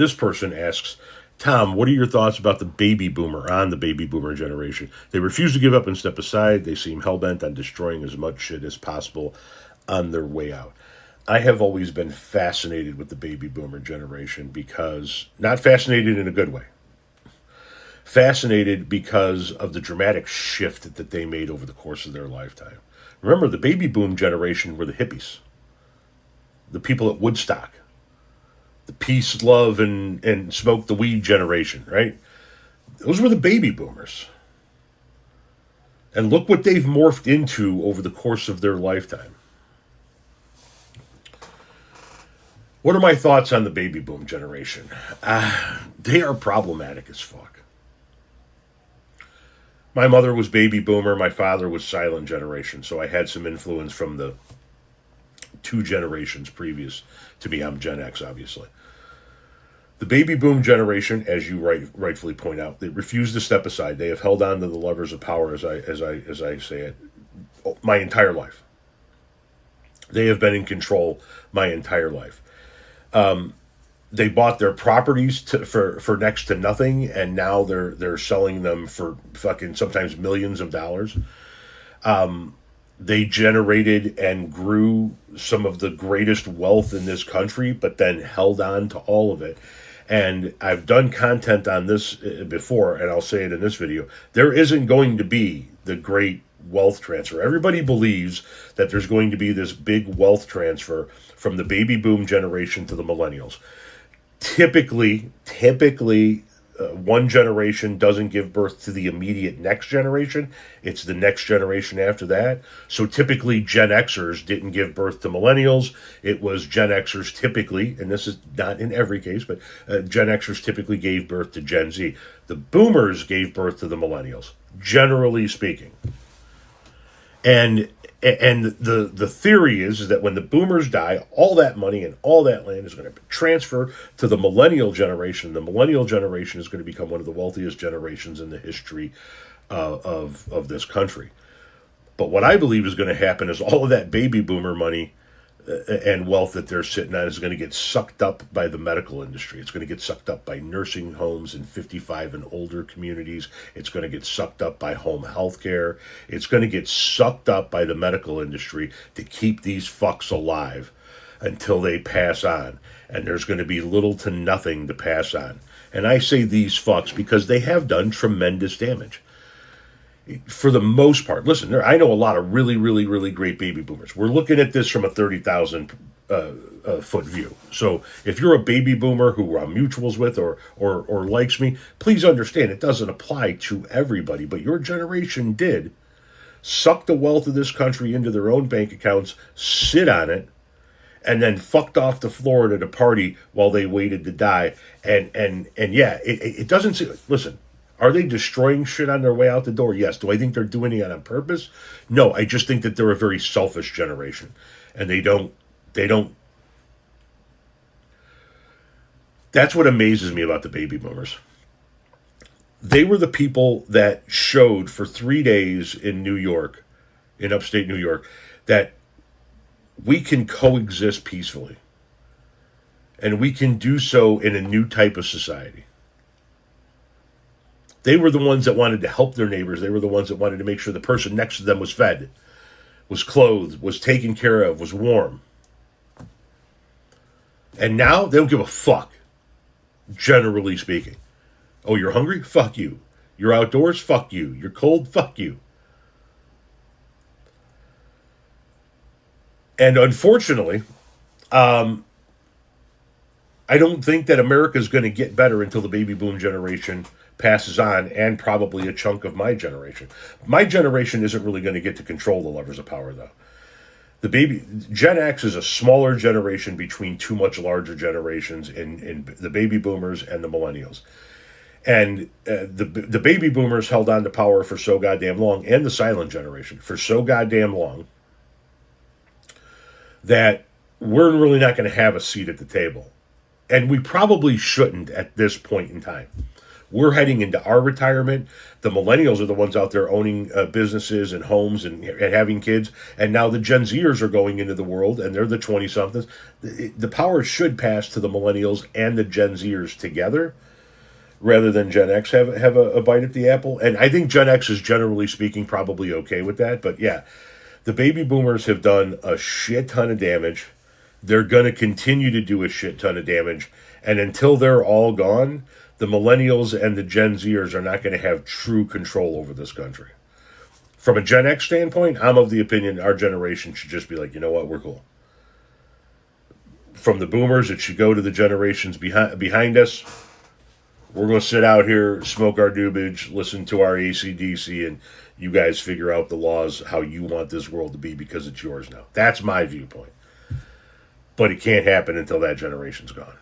This person asks, Tom, what are your thoughts about the baby boomer generation? They refuse to give up and step aside. They seem hell-bent on destroying as much shit as possible on their way out. I have always been fascinated with the baby boomer generation because, not fascinated in a good way, fascinated because of the dramatic shift that they made over the course of their lifetime. Remember, the baby boom generation were the hippies, the people at Woodstock, the peace, love, and smoke the weed generation, right? Those were the baby boomers. And look what they've morphed into over the course of their lifetime. What are my thoughts on the baby boom generation? They are problematic as fuck. My mother was baby boomer. My father was silent generation. So I had some influence from the two generations previous to me. I'm Gen X, obviously. The baby boom generation, as you rightfully point out, they refuse to step aside. They have held on to the levers of power, as I say it, my entire life. They have been in control my entire life. They bought their properties for next to nothing, and now they're selling them for fucking sometimes millions of dollars. They generated and grew some of the greatest wealth in this country, but then held on to all of it. And I've done content on this before, and I'll say it in this video. There isn't going to be the great wealth transfer. Everybody believes that there's going to be this big wealth transfer from the baby boom generation to the millennials. Typically, one generation doesn't give birth to the immediate next generation. It's the next generation after that. So typically Gen Xers didn't give birth to millennials. It was Gen Xers typically, and this is not in every case, but Gen Xers typically gave birth to Gen Z. The boomers gave birth to the millennials, generally speaking. And the theory is that when the boomers die, all that money and all that land is going to transfer to the millennial generation. The millennial generation is going to become one of the wealthiest generations in the history of this country. But what I believe is going to happen is all of that baby boomer money and wealth that they're sitting on is going to get sucked up by the medical industry. It's going to get sucked up by nursing homes in 55 and older communities. It's going to get sucked up by home health care. It's going to get sucked up by the medical industry to keep these fucks alive until they pass on. And there's going to be little to nothing to pass on. And I say these fucks because they have done tremendous damage. For the most part, listen, I know a lot of really, really, really great baby boomers. We're looking at this from a 30,000 foot view. So if you're a baby boomer who I'm mutuals with or likes me, please understand it doesn't apply to everybody, but your generation did suck the wealth of this country into their own bank accounts, sit on it, and then fucked off to Florida to party while they waited to die. And yeah, it doesn't seem, listen, are they destroying shit on their way out the door? Yes. Do I think they're doing it on purpose? No, I just think that they're a very selfish generation. And they don't, that's what amazes me about the baby boomers. They were the people that showed for 3 days in New York, in upstate New York, that we can coexist peacefully. And we can do so in a new type of society. They were the ones that wanted to help their neighbors. They were the ones that wanted to make sure the person next to them was fed, was clothed, was taken care of, was warm. And now they don't give a fuck, generally speaking. Oh, you're hungry? Fuck you. You're outdoors? Fuck you. You're cold? Fuck you. And unfortunately, I don't think that America is going to get better until the baby boom generation passes on, and probably a chunk of my generation. My generation isn't really going to get to control the levers of power, though. Gen X is a smaller generation between two much larger generations in the baby boomers and the millennials. And the baby boomers held on to power for so goddamn long, and the silent generation for so goddamn long, that we're really not going to have a seat at the table. And we probably shouldn't at this point in time. We're heading into our retirement. The millennials are the ones out there owning businesses and homes and having kids. And now the Gen Zers are going into the world, and they're the 20-somethings. The power should pass to the millennials and the Gen Zers together, rather than Gen X have a bite at the apple. And I think Gen X is, generally speaking, probably okay with that. But yeah, the baby boomers have done a shit ton of damage. They're going to continue to do a shit ton of damage. And until they're all gone, the millennials and the Gen Zers are not going to have true control over this country. From a Gen X standpoint, I'm of the opinion our generation should just be like, you know what, we're cool. From the boomers, it should go to the generations behind us. We're going to sit out here, smoke our doobage, listen to our AC/DC, and you guys figure out the laws how you want this world to be because it's yours now. That's my viewpoint. But it can't happen until that generation's gone.